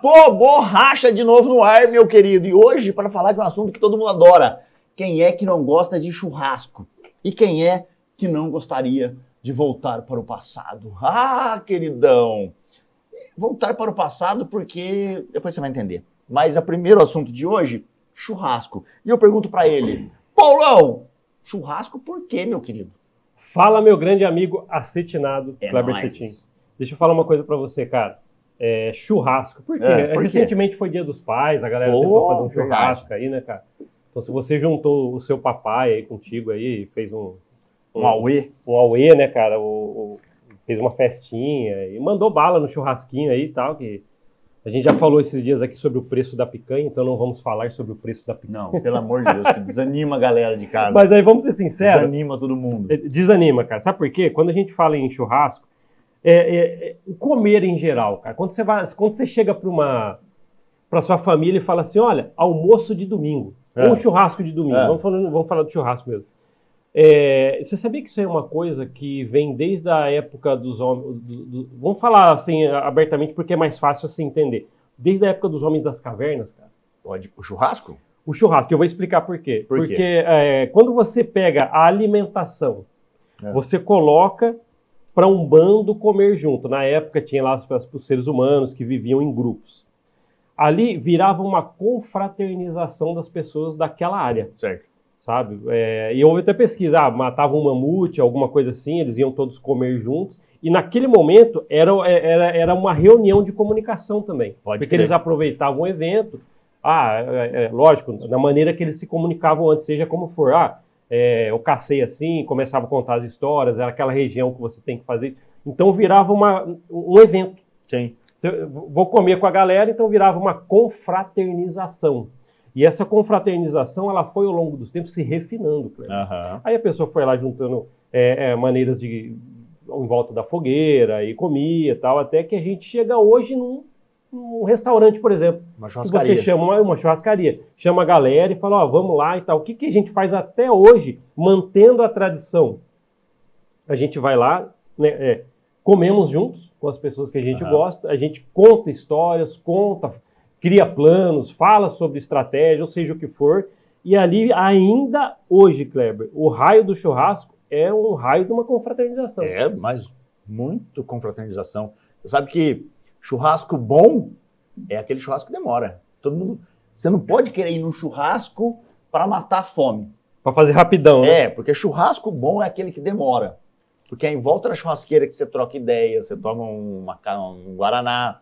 Papo Borracha de novo no ar, meu querido. E hoje, para falar de um assunto que todo mundo adora. Quem é que não gosta de churrasco? E quem é que não gostaria de voltar para o passado? Ah, queridão! Voltar para o passado porque... Depois você vai entender. Mas o primeiro assunto de hoje, churrasco. E eu pergunto para ele, Paulão, churrasco por quê, meu querido? Fala, meu grande amigo acetinado, Kleber nóis. Cetim. Deixa eu falar uma coisa para você, cara. Churrasco. Por quê? Por quê? Recentemente foi Dia dos Pais, a galera tentou fazer um churrasco aí, né, cara? Então, se você juntou o seu papai aí contigo aí, fez um auê, né, cara? Fez uma festinha e mandou bala no churrasquinho aí e tal, que a gente já falou esses dias aqui sobre o preço da picanha, então não vamos falar sobre o preço da picanha. Não, pelo amor de Deus, que desanima a galera de casa. Mas aí vamos ser sinceros. Desanima todo mundo. Desanima, cara. Sabe por quê? Quando a gente fala em churrasco, o comer em geral, cara. Quando você chega para sua família e fala assim, olha, almoço de domingo, ou churrasco de domingo, vamos falar do churrasco mesmo. Você sabia que isso é uma coisa que vem desde a época dos homens... vamos falar assim abertamente porque é mais fácil assim entender. Desde a época dos homens das cavernas, cara. Pode. O churrasco? O churrasco, eu vou explicar por quê. Por quê? Porque quando você pega a alimentação, você coloca para um bando comer junto. Na época tinha lá os seres humanos que viviam em grupos. Ali virava uma confraternização das pessoas daquela área. Certo. Sabe? E houve até pesquisa, matavam um mamute, alguma coisa assim, eles iam todos comer juntos. E naquele momento era uma reunião de comunicação também. Porque eles aproveitavam o evento. Lógico, da maneira que eles se comunicavam antes, seja como for. Eu cacei assim, começava a contar as histórias, era aquela região que você tem que fazer isso. Então virava um evento. Sim. Vou comer com a galera, então virava uma confraternização. E essa confraternização, ela foi ao longo dos tempos se refinando. Aí a pessoa foi lá juntando maneiras em volta da fogueira e comia e tal, até que a gente chega hoje num restaurante, por exemplo. Uma churrascaria. Que você chama uma churrascaria. Chama a galera e fala, vamos lá e tal. O que a gente faz até hoje, mantendo a tradição? A gente vai lá, né, comemos juntos com as pessoas que a gente gosta, a gente conta histórias, cria planos, fala sobre estratégia, ou seja o que for, e ali ainda hoje, Kleber, o raio do churrasco é um raio de uma confraternização. Mas muito confraternização. Você sabe que churrasco bom é aquele churrasco que demora. Você não pode querer ir num churrasco para matar a fome. Para fazer rapidão, né? Porque churrasco bom é aquele que demora. Porque é em volta da churrasqueira que você troca ideia, você toma um guaraná,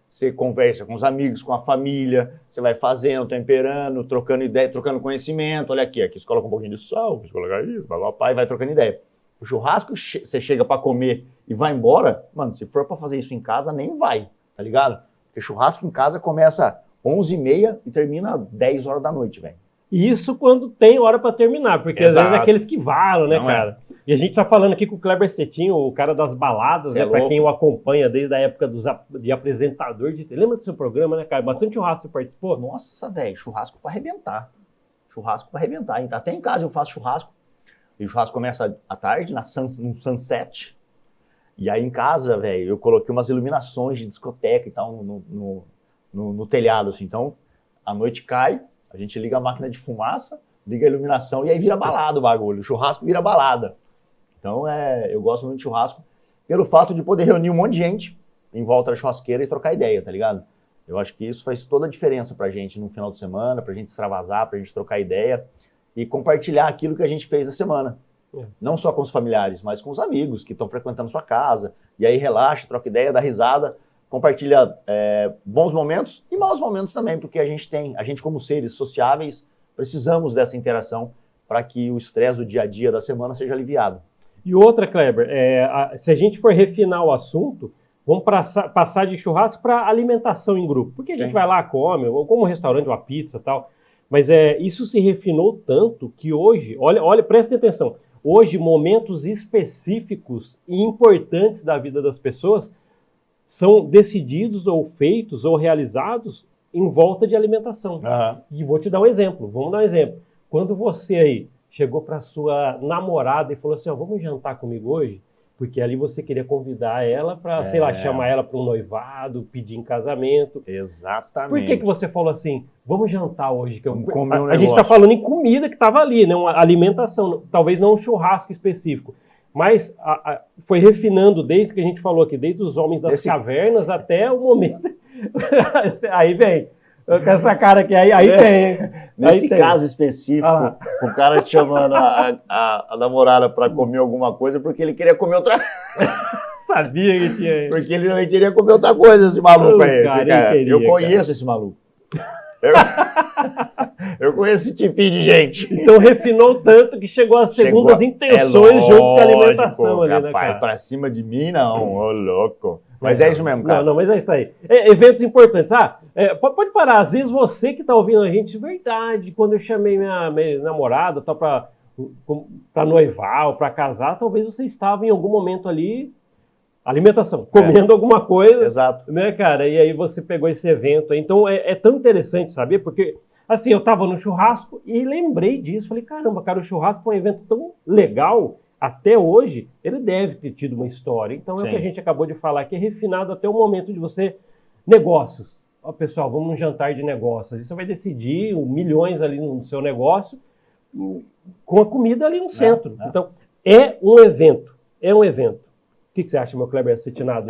você conversa com os amigos, com a família, você vai fazendo, temperando, trocando ideia, trocando conhecimento. Olha aqui você coloca um pouquinho de sal, você coloca isso, vai trocando ideia. O churrasco, você chega para comer e vai embora, mano, se for para fazer isso em casa, nem vai, tá ligado? Porque churrasco em casa começa 11h30 e termina 10 horas da noite, velho. Isso quando tem hora para terminar, porque às vezes é aqueles que varam, né, cara? E a gente tá falando aqui com o Kleber Cetim, o cara das baladas, né? Para quem o acompanha desde a época de apresentador de TV. Lembra do seu programa, né, cara? Bastante churrasco você participou? Nossa, velho, churrasco para arrebentar. Churrasco para arrebentar. Até em casa eu faço churrasco. E o churrasco começa à tarde, no sunset. E aí em casa, velho, eu coloquei umas iluminações de discoteca e tal no telhado, assim. Então, a noite cai, a gente liga a máquina de fumaça, liga a iluminação e aí vira balada o bagulho. O churrasco vira balada. Então, eu gosto muito de churrasco pelo fato de poder reunir um monte de gente em volta da churrasqueira e trocar ideia, tá ligado? Eu acho que isso faz toda a diferença pra gente no final de semana, pra gente extravasar, pra gente trocar ideia e compartilhar aquilo que a gente fez na semana. Não só com os familiares, mas com os amigos que estão frequentando sua casa. E aí relaxa, troca ideia, dá risada, compartilha bons momentos e maus momentos também, porque a gente como seres sociáveis, precisamos dessa interação para que o estresse do dia a dia da semana seja aliviado. E outra, Kleber, se a gente for refinar o assunto, vamos passar de churrasco para alimentação em grupo. Porque a gente vai lá, come, ou como um restaurante, uma pizza e tal. Mas isso se refinou tanto que hoje, olha, presta atenção, hoje momentos específicos e importantes da vida das pessoas são decididos ou feitos ou realizados em volta de alimentação. E vou te dar um exemplo, vamos dar um exemplo. Quando você aí chegou para sua namorada e falou assim, vamos jantar comigo hoje? Porque ali você queria convidar ela para, sei lá, chamar ela para um noivado, pedir em casamento. Exatamente. Por que você falou assim, vamos jantar hoje? Vamos comer um a gente está falando em comida que estava ali, né? Uma alimentação, talvez não um churrasco específico. Mas foi refinando desde que a gente falou aqui, desde os homens das cavernas até o momento. Aí vem. Com essa cara aqui, aí tem. Nesse caso específico, o cara te chamando a namorada para comer alguma coisa porque ele queria comer outra coisa. Sabia que tinha. Porque ele também queria comer outra coisa, esse maluco aí. Cara. Eu conheço esse maluco. Eu conheço esse tipinho de gente. Então refinou tanto que chegou às segundas intenções junto com a alimentação ali, né, cara? Pra cima de mim, não, ô louco. Mas é isso mesmo, cara. Não, mas é isso aí. Eventos importantes. Pode parar. Às vezes você que está ouvindo a gente, de verdade, quando eu chamei minha namorada para noivar ou para casar, talvez você estava em algum momento ali, alimentação, comendo alguma coisa. Exato. Né, cara? E aí você pegou esse evento aí. Então é tão interessante saber, porque assim, eu estava no churrasco e lembrei disso. Falei, caramba, cara, o churrasco é um evento tão legal. Até hoje, ele deve ter tido uma história. Então, é o que a gente acabou de falar, que é refinado até o momento de você... Negócios. Ó, pessoal, vamos num jantar de negócios. Aí você vai decidir milhões ali no seu negócio com a comida ali no centro. Então, é um evento. É um evento. O que você acha, meu Kleber Cetinado?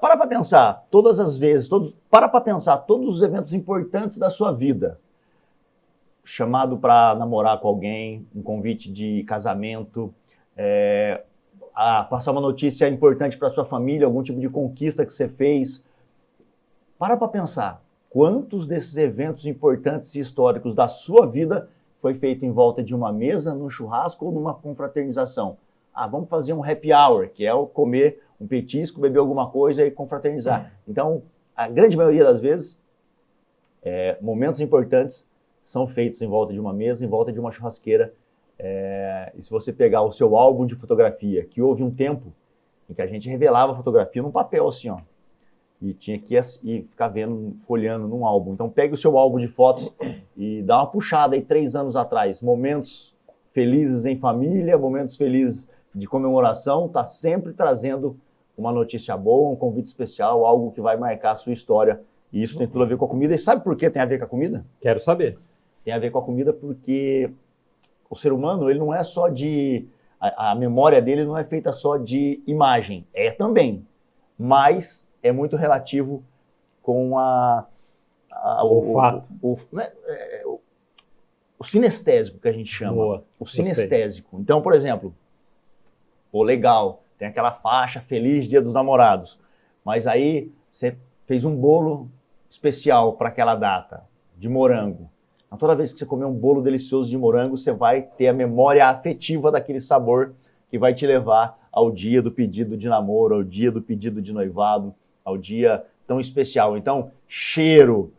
Para pensar. Todas as vezes, para pensar todos os eventos importantes da sua vida. Chamado para namorar com alguém, um convite de casamento... passar uma notícia importante para sua família, algum tipo de conquista que você fez. Para pensar, quantos desses eventos importantes e históricos da sua vida foi feito em volta de uma mesa, num churrasco ou numa confraternização? Vamos fazer um happy hour, que é o comer um petisco, beber alguma coisa e confraternizar. Então, a grande maioria das vezes, momentos importantes são feitos em volta de uma mesa, em volta de uma churrasqueira. E se você pegar o seu álbum de fotografia, que houve um tempo em que a gente revelava a fotografia num papel assim, ó, e tinha que ir ficar vendo, folheando num álbum. Então pegue o seu álbum de fotos e dá uma puxada aí 3 anos atrás. Momentos felizes em família, momentos felizes de comemoração, tá sempre trazendo uma notícia boa, um convite especial, algo que vai marcar a sua história. E isso tem tudo a ver com a comida. E sabe por que tem a ver com a comida? Quero saber. Tem a ver com a comida porque... O ser humano, ele não é só de... A memória dele não é feita só de imagem. É também. Mas é muito relativo com o fato. O sinestésico, que a gente chama. Boa. O sinestésico. Então, por exemplo, legal, tem aquela faixa Feliz Dia dos Namorados. Mas aí você fez um bolo especial para aquela data, de morango. Então, toda vez que você comer um bolo delicioso de morango, você vai ter a memória afetiva daquele sabor que vai te levar ao dia do pedido de namoro, ao dia do pedido de noivado, ao dia tão especial. Então, cheiro,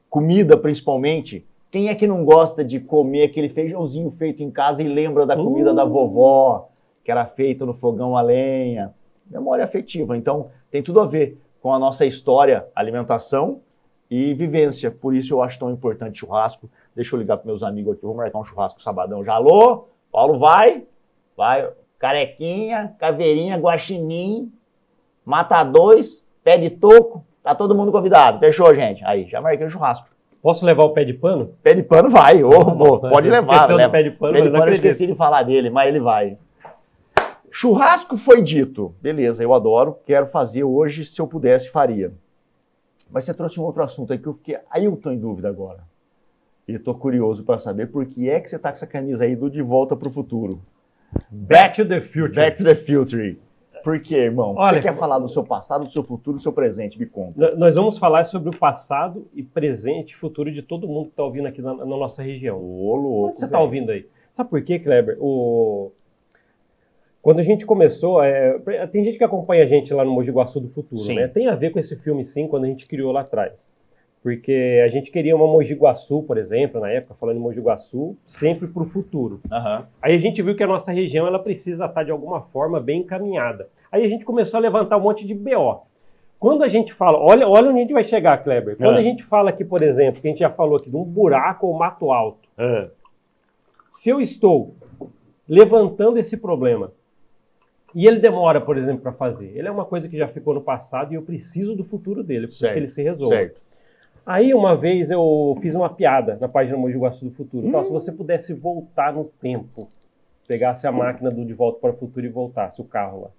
comida principalmente. Quem é que não gosta de comer aquele feijãozinho feito em casa e lembra da comida da vovó, que era feita no fogão a lenha? Memória afetiva. Então, tem tudo a ver com a nossa história, alimentação e vivência. Por isso eu acho tão importante churrasco. Deixa eu ligar para meus amigos aqui, vou marcar um churrasco sabadão já. Alô? Paulo vai, carequinha, caveirinha, guaxinim, mata 2, pé de toco, tá todo mundo convidado. Fechou, gente? Aí, já marquei o churrasco. Posso levar o pé de pano? Pé de pano vai, pode levar. Leva. Pé de pano, eu esqueci de falar dele, mas ele vai. Churrasco foi dito. Beleza, eu adoro, quero fazer hoje, se eu pudesse, faria. Mas você trouxe um outro assunto aí que aí eu tô em dúvida agora. E eu tô curioso para saber por que é que você tá com essa camisa aí do De Volta pro Futuro. Back to the Future. Back to the Future. Por quê, irmão? Olha, você quer falar do seu passado, do seu futuro, do seu presente? Me conta. Nós vamos falar sobre o passado e presente e futuro de todo mundo que está ouvindo aqui na nossa região. Ô, louco. Onde você está ouvindo aí? Sabe por quê, Kleber? Quando a gente começou, tem gente que acompanha a gente lá no Mogi Guaçu do Futuro, né? Tem a ver com esse filme, sim, quando a gente criou lá atrás. Porque a gente queria uma Mogi Guaçu, por exemplo, na época, falando em Mogi Guaçu, sempre para o futuro. Aí a gente viu que a nossa região ela precisa estar, de alguma forma, bem encaminhada. Aí a gente começou a levantar um monte de BO. Quando a gente fala... Olha onde a gente vai chegar, Kleber. Quando a gente fala aqui, por exemplo, que a gente já falou aqui de um buraco ou mato alto. Se eu estou levantando esse problema, E ele demora, por exemplo, para fazer. Ele é uma coisa que já ficou no passado e eu preciso do futuro dele, para que ele se resolva. Certo. Aí uma vez eu fiz uma piada na página Mogi Guaçu do Futuro. Então, se você pudesse voltar no tempo, pegasse a máquina do De Volta para o Futuro e voltasse o carro lá.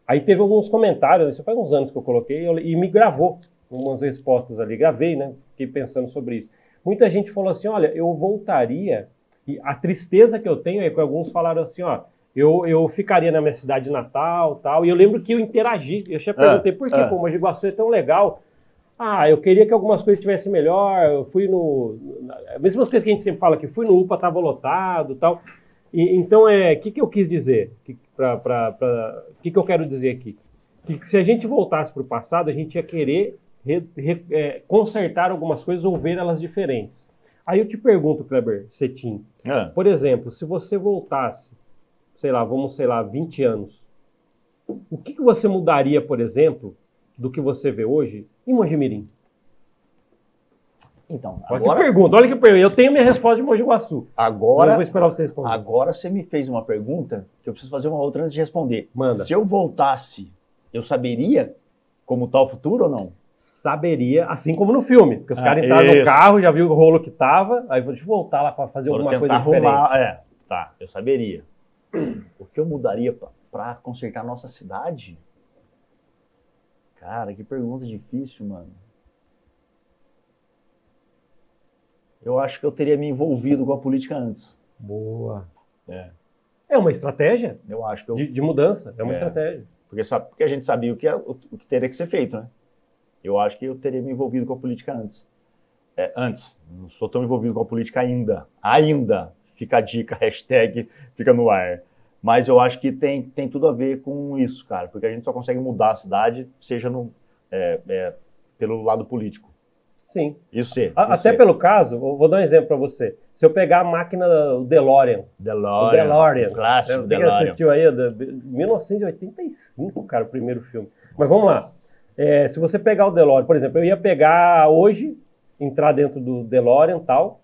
Aí teve alguns comentários, isso faz uns anos que eu coloquei, e me gravou umas respostas ali. Gravei, né? Fiquei pensando sobre isso. Muita gente falou assim, olha, eu voltaria, e a tristeza que eu tenho é que alguns falaram assim, ó, eu ficaria na minha cidade natal, tal, e eu lembro que eu interagi, eu já perguntei por que pô, Mogi Guaçu é tão legal. Ah, eu queria que algumas coisas tivessem melhor, eu fui as mesmas coisas que a gente sempre fala, que fui no UPA, estava lotado, tal. Então, o que eu quis dizer? O que eu quero dizer aqui? Que se a gente voltasse para o passado, a gente ia querer consertar algumas coisas ou ver elas diferentes. Aí eu te pergunto, Kleber Cetim, por exemplo, se você voltasse, vamos 20 anos, o que você mudaria, por exemplo, do que você vê hoje em Mogi Mirim? Então, olha que pergunta. Eu tenho minha resposta de Mogi Guaçu. Agora, eu vou esperar você responder. Agora você me fez uma pergunta que eu preciso fazer uma outra antes de responder. Manda. Se eu voltasse, eu saberia como tá o futuro ou não? Saberia, assim como no filme. Porque os caras entraram no carro, já viu o rolo que tava, aí deixa eu voltar lá para fazer alguma coisa diferente. Eu saberia. O que eu mudaria para consertar a nossa cidade? Cara, que pergunta difícil, mano. Eu acho que eu teria me envolvido com a política antes. Boa. É uma estratégia? Eu acho que de mudança, é uma estratégia. Porque a gente sabia o que teria que ser feito, né? Eu acho que eu teria me envolvido com a política antes. Antes. Não sou tão envolvido com a política ainda. Ainda. Fica a dica, hashtag fica no ar. Mas eu acho que tem tudo a ver com isso, cara. Porque a gente só consegue mudar a cidade, seja pelo lado político. Sim. Até pelo caso, vou dar um exemplo para você. Se eu pegar a máquina do DeLorean. O clássico Você DeLorean. assistiu aí, 1985, cara, o primeiro filme. Mas vamos lá. Se você pegar o DeLorean, por exemplo, eu ia pegar hoje, entrar dentro do DeLorean e tal,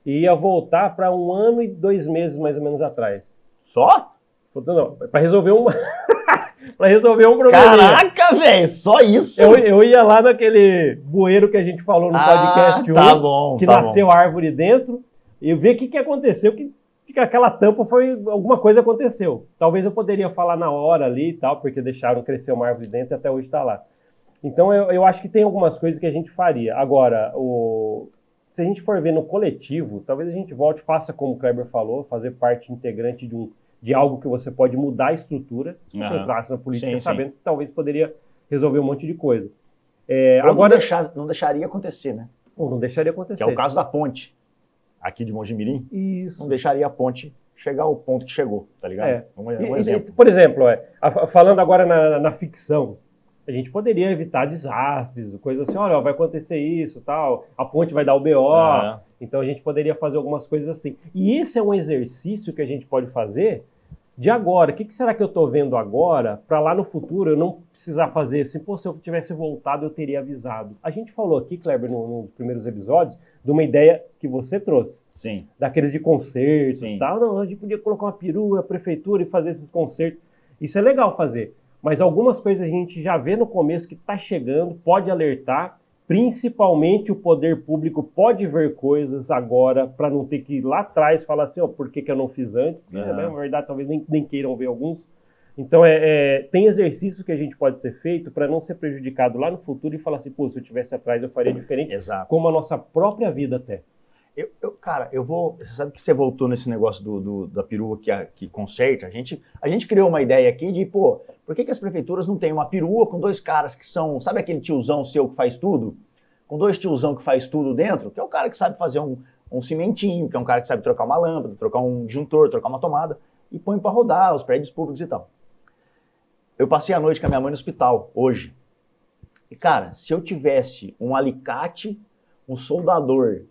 e ia voltar para 1 ano e 2 meses mais ou menos atrás. Só? Não, para resolver para resolver um problema. Caraca, velho, só isso? Eu ia lá naquele bueiro que a gente falou no podcast 1, tá bom, que nasceu árvore dentro, e ver o que aconteceu, que aquela tampa alguma coisa aconteceu. Talvez eu poderia falar na hora ali e tal, porque deixaram crescer uma árvore dentro e até hoje está lá. Então eu acho que tem algumas coisas que a gente faria. Agora, se a gente for ver no coletivo, talvez a gente volte, faça como o Kleber falou, fazer parte integrante de algo que você pode mudar a estrutura, se você entrasse na política sabendo que talvez poderia resolver um monte de coisa. Agora não deixaria acontecer, né? Ou não deixaria acontecer. Que é o caso da ponte, aqui de Mogi Mirim. Isso. Não deixaria a ponte chegar ao ponto que chegou, tá ligado? Um exemplo. Por exemplo, falando agora na ficção, a gente poderia evitar desastres, coisas assim, olha, vai acontecer isso, tal, a ponte vai dar o BO, então a gente poderia fazer algumas coisas assim. E esse é um exercício que a gente pode fazer de agora. O que será que eu estou vendo agora, para lá no futuro eu não precisar fazer assim, se eu tivesse voltado eu teria avisado. A gente falou aqui, Kleber, nos primeiros episódios, de uma ideia que você trouxe. Sim. Daqueles de concertos e tal. Não, a gente podia colocar uma perua, a prefeitura e fazer esses concertos. Isso é legal fazer. Mas algumas coisas a gente já vê no começo que está chegando, pode alertar, principalmente o poder público pode ver coisas agora para não ter que ir lá atrás falar assim, por que eu não fiz antes? Na verdade, talvez nem queiram ver alguns. Então, tem exercício que a gente pode ser feito para não ser prejudicado lá no futuro e falar assim, se eu estivesse atrás eu faria diferente, como a nossa própria vida até. Cara, você sabe que você voltou nesse negócio da perua que conserta? A gente criou uma ideia aqui de, por que as prefeituras não têm uma perua com 2 caras que são, sabe aquele tiozão seu que faz tudo? Com 2 tiozão que faz tudo dentro, que é o cara que sabe fazer um cimentinho, que é um cara que sabe trocar uma lâmpada, trocar um disjuntor, trocar uma tomada, e põe para rodar os prédios públicos e tal. Eu passei a noite com a minha mãe no hospital, hoje. E, cara, se eu tivesse um alicate, um soldador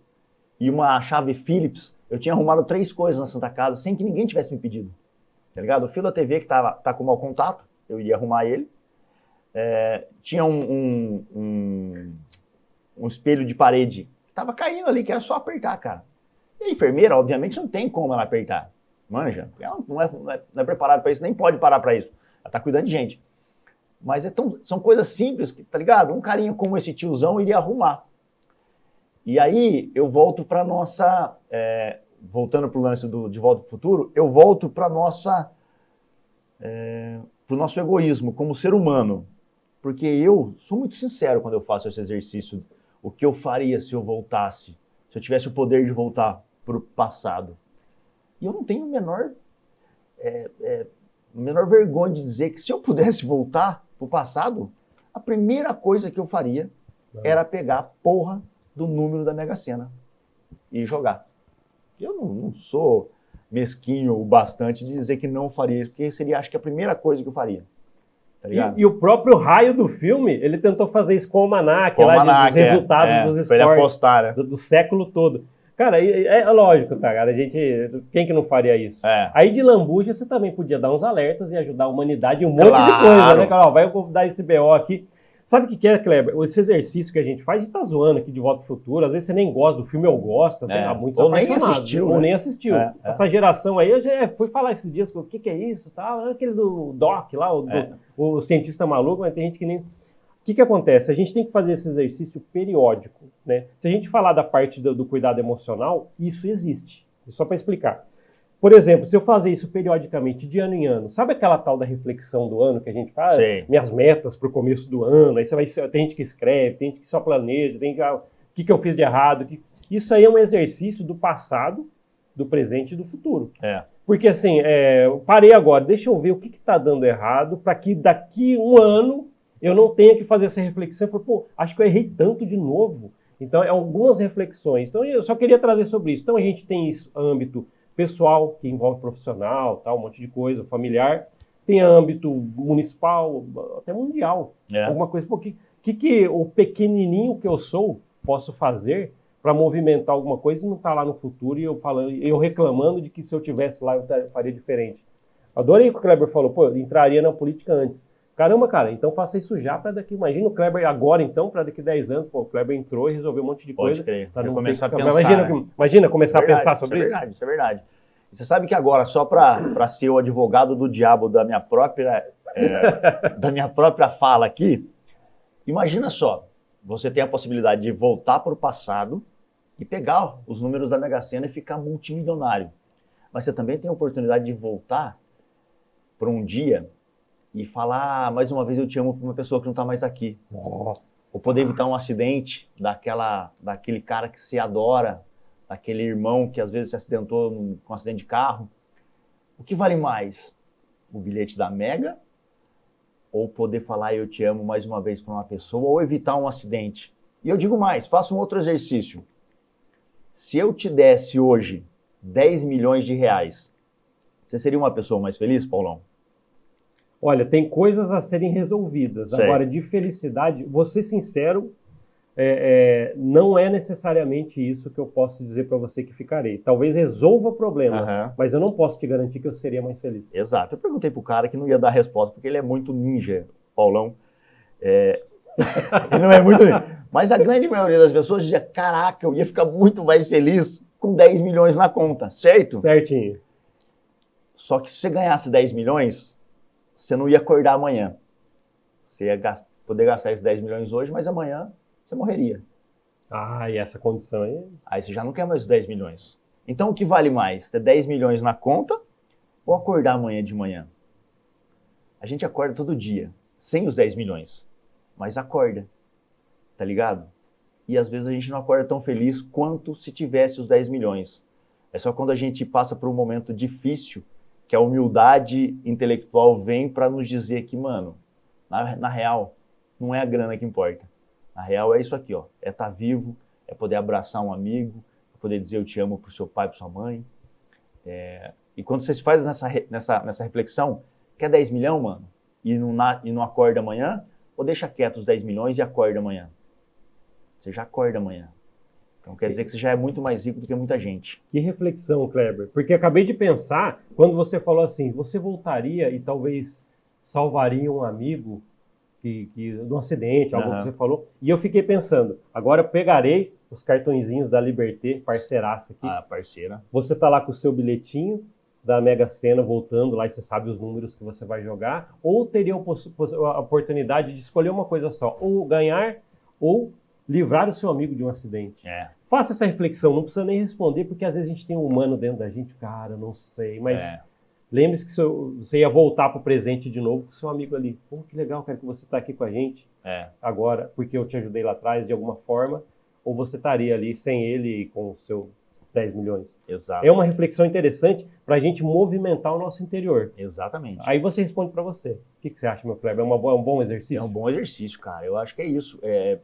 e uma chave Phillips, eu tinha arrumado 3 coisas na Santa Casa sem que ninguém tivesse me pedido. Tá ligado? O fio da TV que tá com mau contato, eu ia arrumar ele. Tinha um espelho de parede que tava caindo ali, que era só apertar, cara. E a enfermeira, obviamente, não tem como ela apertar. Manja, ela não é preparada para isso, nem pode parar para isso. Ela tá cuidando de gente. Mas são coisas simples, que, tá ligado? Um carinha como esse tiozão iria arrumar. E aí eu volto para nossa... voltando para o lance De Volta para o Futuro, eu volto para nossa... para o nosso egoísmo como ser humano. Porque eu sou muito sincero quando eu faço esse exercício. O que eu faria se eu voltasse? Se eu tivesse o poder de voltar para o passado? E eu não tenho menor vergonha de dizer que se eu pudesse voltar para o passado, a primeira coisa que eu faria era pegar a porra do número da Mega Sena e jogar. Eu não sou mesquinho o bastante de dizer que não faria isso, porque seria, acho que, a primeira coisa que eu faria. Tá e o próprio raio do filme, ele tentou fazer isso com o Almanac, dos resultados dos esportes né? do século todo. Cara, é lógico, tá, cara? Quem que não faria isso? Aí de lambuja você também podia dar uns alertas e ajudar a humanidade em um monte de coisa, né, cara? Vai eu dar esse BO aqui. Sabe o que é, Kleber? Esse exercício que a gente faz, a gente tá zoando aqui de Volta ao Futuro, às vezes você nem gosta do filme, eu gosto, há muitos apaixonados. Ou nem assistiu. Essa geração aí, eu já fui falar esses dias, o que é isso, tal, aquele do Doc lá, o cientista maluco, mas tem gente que nem... O que acontece? A gente tem que fazer esse exercício periódico, né? Se a gente falar da parte do cuidado emocional, isso existe. Só para explicar. Por exemplo, se eu fazer isso periodicamente, de ano em ano, sabe aquela tal da reflexão do ano que a gente faz? Sim. Minhas metas para o começo do ano, aí tem gente que escreve, tem gente que só planeja, o que eu fiz de errado. Isso aí é um exercício do passado, do presente e do futuro. Porque assim, eu parei agora, deixa eu ver o que está dando errado para que daqui um ano eu não tenha que fazer essa reflexão. Eu falo, acho que eu errei tanto de novo. Então, algumas reflexões. Então, eu só queria trazer sobre isso. Então, a gente tem isso, âmbito pessoal, que envolve profissional, tal, um monte de coisa, familiar. Tem âmbito municipal, até mundial. Alguma coisa. O que o pequenininho que eu sou posso fazer para movimentar alguma coisa e não estar lá no futuro e eu reclamando de que se eu tivesse lá eu faria diferente. Adorei o que o Kleber falou. Eu entraria na política antes. Caramba, cara, então faça isso já para daqui. Imagina o Kleber agora, então, para daqui 10 anos. O Kleber entrou e resolveu um monte de coisa. Pode crer. Não começar a pensar. Imagina começar a pensar sobre isso. Isso é verdade. E você sabe que agora, só para ser o advogado do diabo da minha própria fala aqui, imagina só, você tem a possibilidade de voltar para o passado e pegar os números da Mega Sena e ficar multimilionário. Mas você também tem a oportunidade de voltar para um dia e falar, mais uma vez, eu te amo para uma pessoa que não está mais aqui. Nossa. Ou poder evitar um acidente daquele cara que você adora, daquele irmão que às vezes se acidentou com um acidente de carro. O que vale mais? O bilhete da Mega? Ou poder falar eu te amo mais uma vez para uma pessoa? Ou evitar um acidente? E eu digo mais, faça um outro exercício. Se eu te desse hoje 10 milhões de reais, você seria uma pessoa mais feliz, Paulão? Olha, tem coisas a serem resolvidas. Sei. Agora, de felicidade, vou ser sincero, não é necessariamente isso que eu posso dizer para você que ficarei. Talvez resolva problemas, mas eu não posso te garantir que eu seria mais feliz. Exato. Eu perguntei pro cara que não ia dar resposta, porque ele é muito ninja, Paulão. Ele não é muito ninja. Mas a grande maioria das pessoas dizia, caraca, eu ia ficar muito mais feliz com 10 milhões na conta, certo? Certinho. Só que se você ganhasse 10 milhões, você não ia acordar amanhã. Você ia poder gastar esses 10 milhões hoje, mas amanhã você morreria. E essa condição aí? Aí você já não quer mais os 10 milhões. Então o que vale mais? Ter 10 milhões na conta ou acordar amanhã de manhã? A gente acorda todo dia, sem os 10 milhões. Mas acorda, tá ligado? E às vezes a gente não acorda tão feliz quanto se tivesse os 10 milhões. É só quando a gente passa por um momento difícil que a humildade intelectual vem para nos dizer que, mano, na real, não é a grana que importa. Na real é isso aqui, ó. É estar vivo, é poder abraçar um amigo, é poder dizer eu te amo pro seu pai, pra sua mãe. E quando você faz nessa reflexão, quer 10 milhões, mano, e não acorda amanhã, ou deixa quieto os 10 milhões e acorda amanhã? Você já acorda amanhã. Então quer dizer que você já é muito mais rico do que muita gente. Que reflexão, Kleber. Porque acabei de pensar, quando você falou assim, você voltaria e talvez salvaria um amigo de um acidente, algo que você falou. E eu fiquei pensando, agora eu pegarei os cartõezinhos da Liberté, parceiraça aqui. Parceira. Você tá lá com o seu bilhetinho, da Mega Sena voltando lá e você sabe os números que você vai jogar, ou teria a oportunidade de escolher uma coisa só, ou ganhar ou livrar o seu amigo de um acidente. Faça essa reflexão, não precisa nem responder, porque às vezes a gente tem um humano dentro da gente, cara, não sei, mas lembre-se que você ia voltar para o presente de novo com o seu amigo ali. Pô, que legal, cara, que você está aqui com a gente agora, porque eu te ajudei lá atrás de alguma forma, ou você estaria ali sem ele com o seu 10 milhões. Exato. É uma reflexão interessante para a gente movimentar o nosso interior. Exatamente. Aí você responde para você. O que você acha, meu Kleber? É um bom exercício? É um bom exercício, cara. Eu acho que é isso. É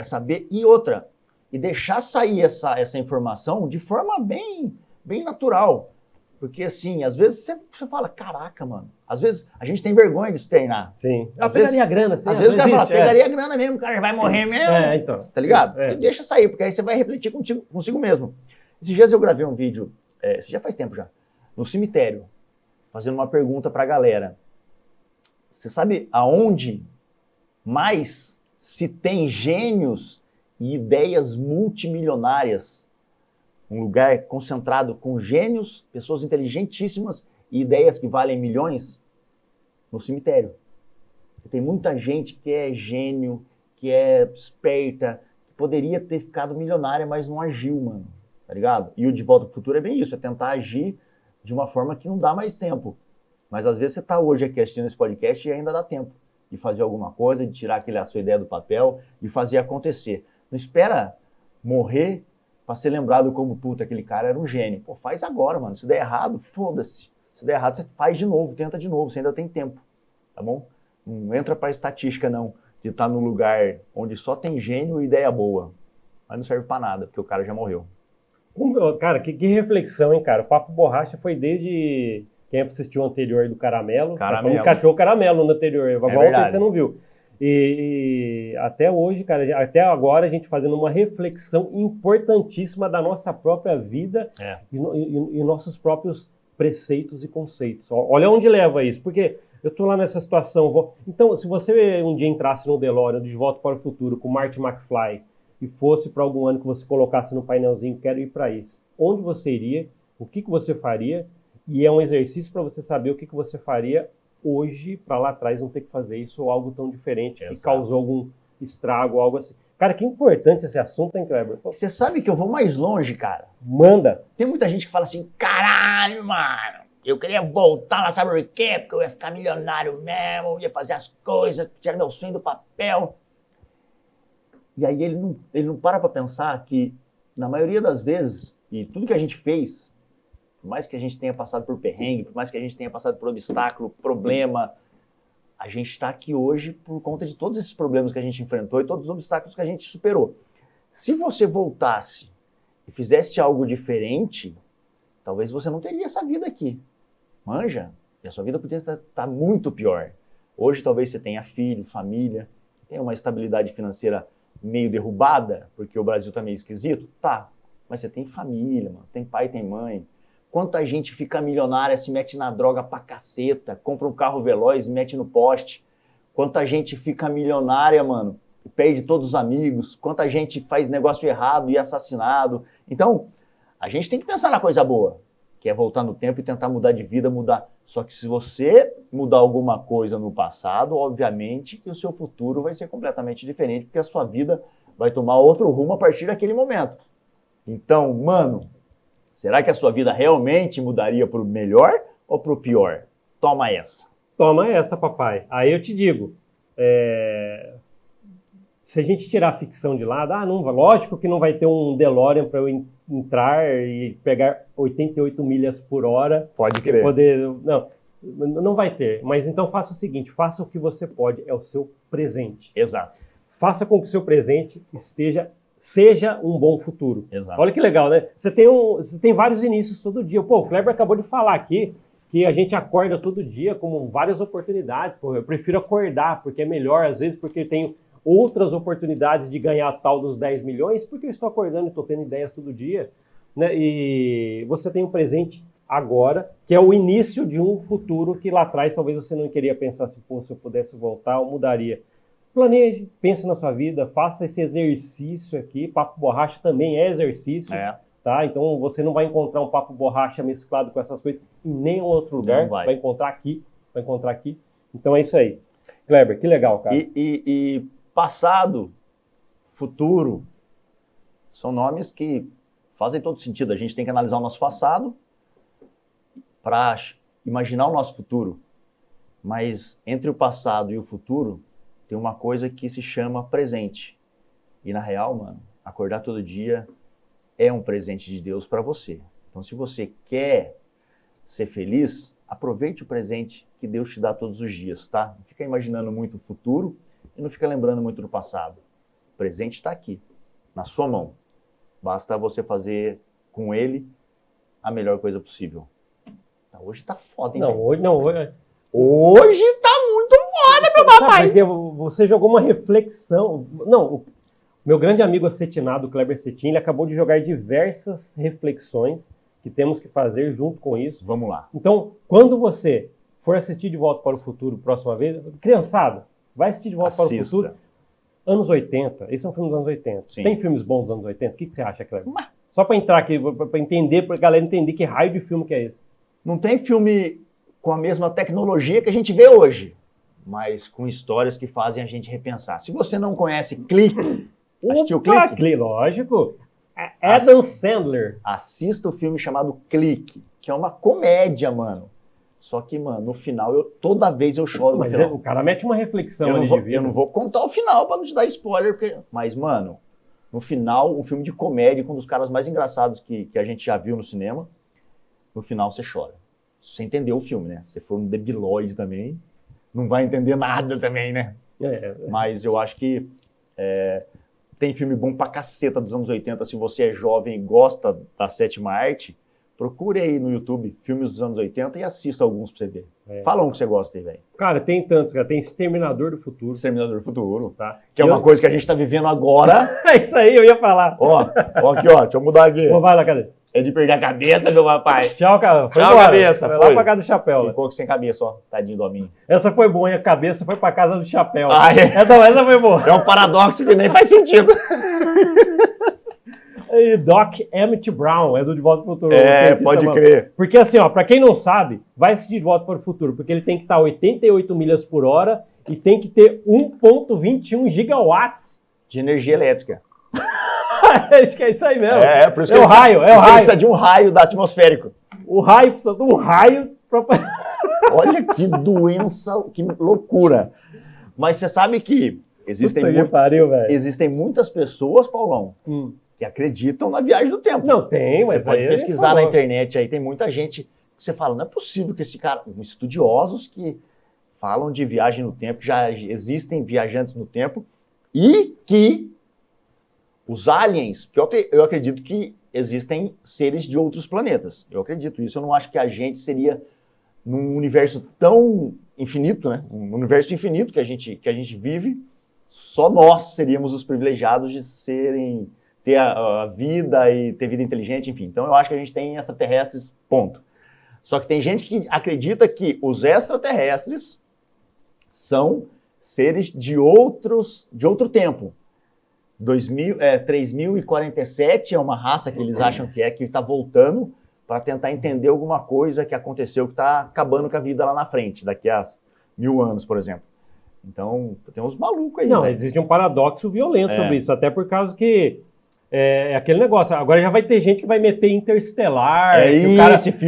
saber. E outra, e deixar sair essa informação de forma bem natural. Porque, assim, às vezes você fala, caraca, mano. Às vezes a gente tem vergonha de se treinar. Sim. Pegaria a grana. Sim, às vezes o cara fala, pegaria a grana mesmo, o cara vai morrer mesmo. Então. Tá ligado? E deixa sair, porque aí você vai refletir consigo mesmo. Esses dias eu gravei um vídeo, isso já faz tempo já, no cemitério, fazendo uma pergunta pra galera. Você sabe aonde mais se tem gênios e ideias multimilionárias? Um lugar concentrado com gênios, pessoas inteligentíssimas e ideias que valem milhões? No cemitério. Tem muita gente que é gênio, que é esperta, que poderia ter ficado milionária, mas não agiu, mano. Tá ligado? E o De Volta pro Futuro é bem isso, é tentar agir de uma forma que não dá mais tempo. Mas às vezes você tá hoje aqui assistindo esse podcast e ainda dá tempo de fazer alguma coisa, de tirar a sua ideia do papel e fazer acontecer. Não espera morrer para ser lembrado como, puta, aquele cara era um gênio. Pô, faz agora, mano. Se der errado, foda-se. Se der errado, você faz de novo, tenta de novo, você ainda tem tempo. Tá bom? Não entra pra estatística, não, de estar num lugar onde só tem gênio e ideia boa. Mas não serve pra nada, porque o cara já morreu. Cara, que reflexão, hein, cara? O Papo Borracha foi desde quem assistiu o anterior do Caramelo. Um cachorro caramelo no anterior. Ontem você não viu. E até hoje, cara, até agora a gente fazendo uma reflexão importantíssima da nossa própria vida e nossos próprios preceitos e conceitos. Olha onde leva isso, porque eu tô lá nessa situação. Então, se você um dia entrasse no DeLorean, De Volta para o Futuro, com Marty McFly, e fosse para algum ano que você colocasse no painelzinho, quero ir para isso, onde você iria, o que você faria, e é um exercício para você saber o que você faria hoje, para lá atrás não ter que fazer isso, ou algo tão diferente, que causou algum estrago, algo assim. Cara, que importante esse assunto, hein, Kleber? Você sabe que eu vou mais longe, cara. Manda! Tem muita gente que fala assim, caralho, mano, eu queria voltar lá, sabe por quê? Porque eu ia ficar milionário mesmo, eu ia fazer as coisas, tirar meu sonho do papel. E aí ele não para pensar que, na maioria das vezes, e tudo que a gente fez, por mais que a gente tenha passado por perrengue, por mais que a gente tenha passado por obstáculo, problema, a gente está aqui hoje por conta de todos esses problemas que a gente enfrentou e todos os obstáculos que a gente superou. Se você voltasse e fizesse algo diferente, talvez você não teria essa vida aqui. Manja? E a sua vida podia estar muito pior. Hoje talvez você tenha filho, família, tenha uma estabilidade financeira meio derrubada, porque o Brasil tá meio esquisito? Tá, mas você tem família, mano, tem pai, tem mãe. Quanta gente fica milionária, se mete na droga pra caceta, compra um carro veloz e mete no poste. Quanta gente fica milionária, mano, e perde todos os amigos. Quanta gente faz negócio errado e é assassinado. Então, a gente tem que pensar na coisa boa, que é voltar no tempo e tentar mudar de vida, mudar. Só que se você mudar alguma coisa no passado, obviamente que o seu futuro vai ser completamente diferente, porque a sua vida vai tomar outro rumo a partir daquele momento. Então, mano, será que a sua vida realmente mudaria para o melhor ou para o pior? Toma essa. Toma essa, papai. Aí eu te digo, se a gente tirar a ficção de lado, não, lógico que não vai ter um DeLorean para eu entrar e pegar 88 milhas por hora. Pode crer. Não vai ter. Mas então faça o seguinte, faça o que você pode, é o seu presente. Exato. Faça com que o seu presente seja um bom futuro. Exato. Olha que legal, né? Você tem vários inícios todo dia. Pô, o Kleber acabou de falar aqui que a gente acorda todo dia com várias oportunidades. Pô, eu prefiro acordar, porque é melhor, às vezes, porque eu tenho outras oportunidades de ganhar a tal dos 10 milhões, porque eu estou acordando e estou tendo ideias todo dia. Né? E você tem um presente agora, que é o início de um futuro que lá atrás talvez você não queria pensar se eu pudesse voltar, eu mudaria. Planeje, pense na sua vida, faça esse exercício aqui. Papo Borracha também é exercício. tá? Então você não vai encontrar um papo borracha mesclado com essas coisas em nenhum outro lugar. Não vai. Vai encontrar aqui. Então é isso aí. Kleber, que legal, cara. E passado, futuro, são nomes que fazem todo sentido. A gente tem que analisar o nosso passado para imaginar o nosso futuro. Mas entre o passado e o futuro, tem uma coisa que se chama presente. E na real, mano, acordar todo dia é um presente de Deus para você. Então, se você quer ser feliz, aproveite o presente que Deus te dá todos os dias, tá? Não fica imaginando muito o futuro e não fica lembrando muito do passado. O presente está aqui, na sua mão. Basta você fazer com ele a melhor coisa possível. Hoje tá foda, hein? Hoje tá muito foda, meu papai! Porque você jogou uma reflexão. Não, o meu grande amigo acetinado, Kleber Cetim, ele acabou de jogar diversas reflexões que temos que fazer junto com isso. Vamos lá. Então, quando você for assistir De Volta para o Futuro próxima vez, criançada, vai assistir De Volta para o Futuro. Anos 80. Esse é um filme dos anos 80. Sim. Tem filmes bons dos anos 80? O que você acha, Kleber? Só para entrar aqui, para entender, para a galera entender que raio de filme que é esse. Não tem filme com a mesma tecnologia que a gente vê hoje, mas com histórias que fazem a gente repensar. Se você não conhece Clique, assistiu Clique? Lógico. Adam Sandler. Assista o filme chamado Clique, que é uma comédia, mano. Só que, mano, no final, toda vez eu choro no final. O cara mete uma reflexão eu não vou contar o final pra não te dar spoiler, mas, mano, no final, um filme de comédia com um dos caras mais engraçados que a gente já viu no cinema, no final você chora. Se você entender o filme, né? Se for um debilóide também, não vai entender nada também, né? Mas eu acho que tem filme bom pra caceta dos anos 80. Se você é jovem e gosta da sétima arte, procure aí no YouTube filmes dos anos 80 e assista alguns pra você ver. Fala um que você gosta aí, velho. Cara, tem tantos, cara. Tem Exterminador do Futuro. Exterminador do Futuro. Tá. Que é uma coisa que a gente tá vivendo agora. É isso aí, eu ia falar. Ó, aqui, ó. Deixa eu mudar aqui. Vai lá, cadê? É de perder a cabeça, meu papai. Tchau, cara. Tchau, embora. Cabeça. Foi lá pra casa do chapéu. Ficou sem cabeça, ó. Tadinho do homem. Essa foi boa, hein? A cabeça foi pra casa do chapéu. Essa foi boa. É um paradoxo que nem faz sentido. E Doc Emmett Brown, é do De Volta para o Futuro. Pode crer. Porque assim, ó, pra quem não sabe, vai assistir De Volta para o Futuro, porque ele tem que estar a 88 milhas por hora e tem que ter 1,21 gigawatts de energia elétrica. Acho que é isso aí mesmo. Por isso que o raio. Ele precisa de um raio da atmosférico. O raio precisa de um raio pra... Olha que doença, que loucura. Mas você sabe que existem muitas pessoas, Paulão, que acreditam na viagem do tempo. Não tem, mas você pode pesquisar na internet aí, tem muita gente que você fala, não é possível que esse cara, estudiosos que falam de viagem no tempo, que já existem viajantes no tempo, e que os aliens, porque eu acredito que existem seres de outros planetas, eu acredito isso, eu não acho que a gente seria num universo tão infinito, né? Um universo infinito que a gente vive, só nós seríamos os privilegiados de ter a vida e ter vida inteligente, enfim. Então eu acho que a gente tem extraterrestres, ponto. Só que tem gente que acredita que os extraterrestres são seres de outro tempo. 3047 é uma raça que eles acham que está voltando para tentar entender alguma coisa que aconteceu que está acabando com a vida lá na frente, daqui a 1000 anos, por exemplo. Então, tem uns malucos aí. Não, existe um paradoxo violento sobre isso, até por causa que aquele negócio, agora já vai ter gente que vai meter Interestelar, que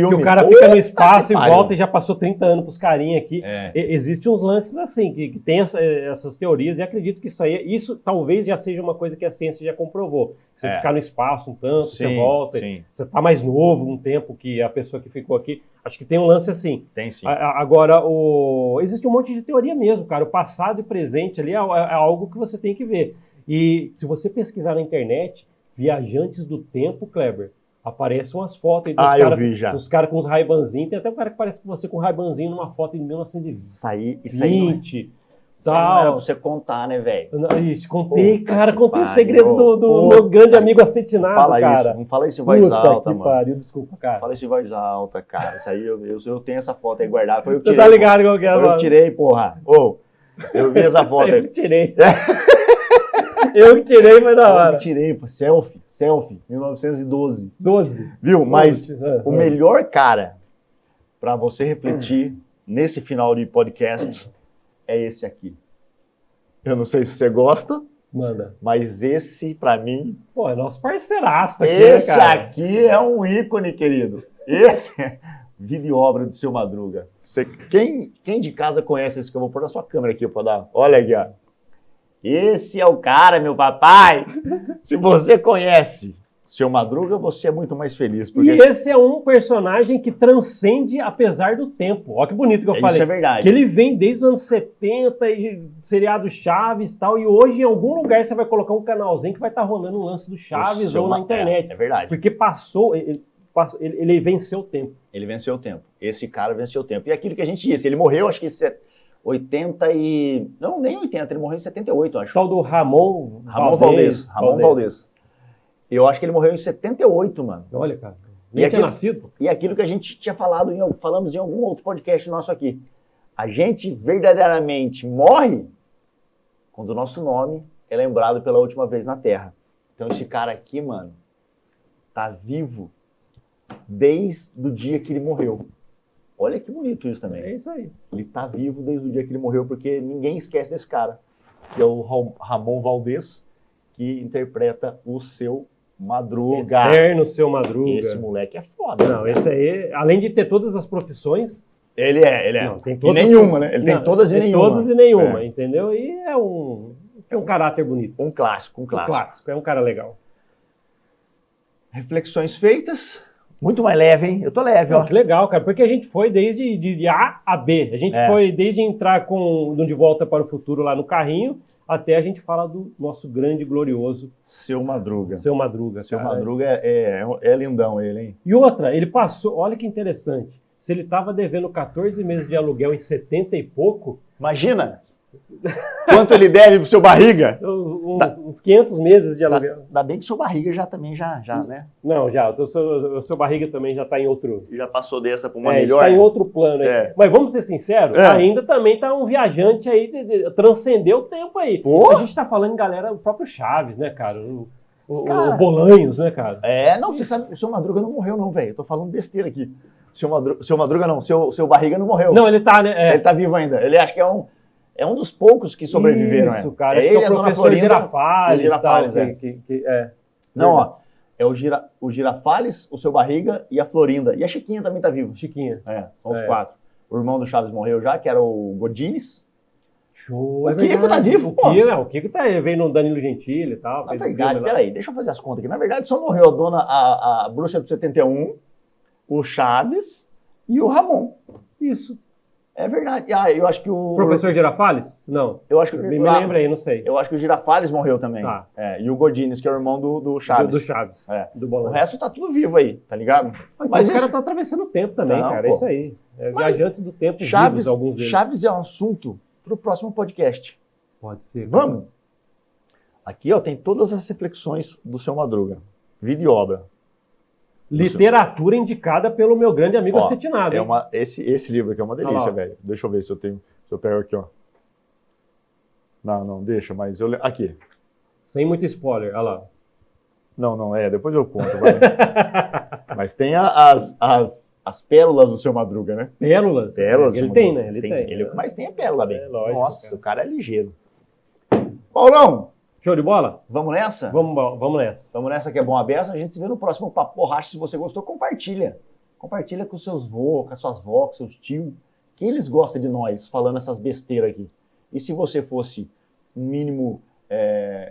o cara fica no espaço e volta e já passou 30 anos pros carinha aqui. Existem uns lances assim, que tem essas teorias, e acredito que isso talvez já seja uma coisa que a ciência já comprovou. Você ficar no espaço um tanto, você volta, você tá mais novo um tempo que a pessoa que ficou aqui. Acho que tem um lance assim. Tem sim. Agora, existe um monte de teoria mesmo, cara. O passado e presente ali é algo que você tem que ver. E se você pesquisar na internet, viajantes do tempo, Kleber, aparecem umas fotos aí dos caras com os Ray-Banzinhos. Tem até um cara que parece com você com um Ray-Banzinho numa foto de 1920. Isso aí não era você contar, né, velho? Contei o segredo do meu grande amigo acetinado, cara. Não fala isso em voz alta, mano. Pariu, desculpa, cara. Fala isso em voz alta, cara. Isso aí, eu tenho essa foto aí guardada. Foi eu que tirei. Você tá ligado qual que é, mano? Eu tirei, porra. Eu vi essa foto aí. Eu tirei. Eu que tirei, mas da Eu hora. que tirei, pô, selfie, 1912. 12. Viu? Mas Ah, o melhor cara para você refletir nesse final de podcast é esse aqui. Eu não sei se você gosta, Manda. mas esse, para mim, Pô, é nosso parceiraço aqui, esse né, cara? aqui é um ícone, querido. Esse é vida e obra do Seu Madruga. Quem de casa conhece esse que eu vou pôr na sua câmera aqui para dar? Olha aqui, ó. Esse é o cara, meu papai. Se você conhece Seu Madruga, você é muito mais feliz. E esse é um personagem que transcende apesar do tempo. Olha que bonito que eu falei. Isso é verdade. Que ele vem desde os anos 70, e seriado Chaves e tal, e hoje em algum lugar você vai colocar um canalzinho que vai estar rolando um lance do Chaves ou na internet. É verdade. Porque ele venceu o tempo. Ele venceu o tempo. Esse cara venceu o tempo. E aquilo que a gente disse, ele morreu, acho que 80 e... Não, nem 80, ele morreu em 78, acho. Tal do Ramon Valdez. Ramon Valdez. Eu acho que ele morreu em 78, mano. Olha, cara. Nem tinha nascido. E aquilo que a gente tinha falamos em algum outro podcast nosso aqui. A gente verdadeiramente morre quando o nosso nome é lembrado pela última vez na Terra. Então esse cara aqui, mano, tá vivo desde o dia que ele morreu. Olha que bonito isso também. É isso aí. Ele tá vivo desde o dia que ele morreu, porque ninguém esquece desse cara, que é o Ramon Valdez, que interpreta o Seu Madruga. Eterno Seu Madruga. Esse moleque é foda. Não, esse aí, além de ter todas as profissões... Ele é. Não, tem todas, e nenhuma, né? Ele tem todas e nenhuma. Todas e nenhuma, entendeu? E é um caráter bonito. Um clássico. Um clássico, é um cara legal. Reflexões feitas. Muito mais leve, hein? Eu tô leve, ó. Que legal, cara, porque a gente foi desde de A a B. A gente foi desde entrar com De Volta para o Futuro lá no carrinho, até a gente falar do nosso grande, glorioso... Seu Madruga. Seu Madruga, Seu cara. Madruga é lindão ele, hein? E outra, ele passou... Olha que interessante. Se ele tava devendo 14 meses de aluguel em 70 e pouco... Imagina! Quanto ele deve pro Seu Barriga? Uns 500 meses de aluguel. Ainda bem que o Seu Barriga já, né? Não, já. O seu Barriga também já está em outro... Já passou dessa para uma melhor. Está em outro plano aí. Mas vamos ser sinceros, ainda também está um viajante aí, transcendeu o tempo aí. Pô? A gente está falando, galera, o próprio Chaves, né, cara? O Bolanhos, né, cara? Não, você sabe, o Seu Madruga não morreu não, velho. Eu tô falando besteira aqui. Seu Madruga não, seu Barriga não morreu. Não, ele tá, né? Ele tá vivo ainda. Ele acho que é um dos poucos que sobreviveram. Isso, cara. Ele, é o professor Girafales. Não, ó. É o Girafales, o Seu Barriga e a Florinda. E a Chiquinha também tá viva. Chiquinha. São os 4. O irmão do Chaves morreu já, que era o Godines. Show. O Kiko tá vivo, pô. O Kiko veio no Danilo Gentili e tal. Na verdade, peraí, deixa eu fazer as contas aqui. Na verdade, só morreu a Bruxa do 71, o Chaves e o Ramon. Isso. É verdade. Eu acho que o... Professor Girafales? Não. Eu acho que... Me lembra aí, não sei. Eu acho que o Girafales morreu também. Tá. E o Godines, que é o irmão do Chaves. Do Chaves. Do Bolão. O resto tá tudo vivo aí, tá ligado? Mas o cara tá atravessando o tempo também, cara. É isso aí. Viajantes do tempo vivos, alguns deles. Chaves é um assunto pro próximo podcast. Pode ser. Vamos? Aqui, ó, tem todas as reflexões do Seu Madruga. Vida e obra. Literatura indicada pelo meu grande amigo Acetinado. Esse livro aqui é uma delícia, velho. Deixa eu ver se eu pego aqui, ó. Não, deixa, mas eu... Aqui. Sem muito spoiler, olha lá. Não, depois eu conto. Mas tem as pérolas do Seu Madruga, né? Pérolas? Ele tem, né? Ele tem. Ele mais tem a pérola, bem. Lógico, nossa, o cara é ligeiro. Paulão! Show de bola? Vamos nessa? Vamos nessa. Vamos nessa que é bom a beça. A gente se vê no próximo Papo Borracha. Se você gostou, compartilha. Compartilha com seus vô, com as suas vó, com seus tios. Que eles gostam de nós falando essas besteiras aqui. E se você fosse um mínimo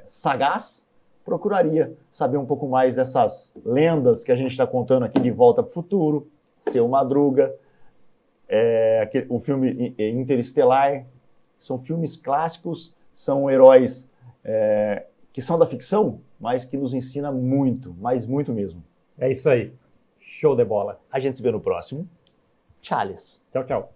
sagaz, procuraria saber um pouco mais dessas lendas que a gente está contando aqui de Volta para o Futuro, Seu Madruga, o filme Interestelar. São filmes clássicos, são heróis que são da ficção, mas que nos ensina muito, mas muito mesmo. É isso aí. Show de bola. A gente se vê no próximo. Tchau. Tchau.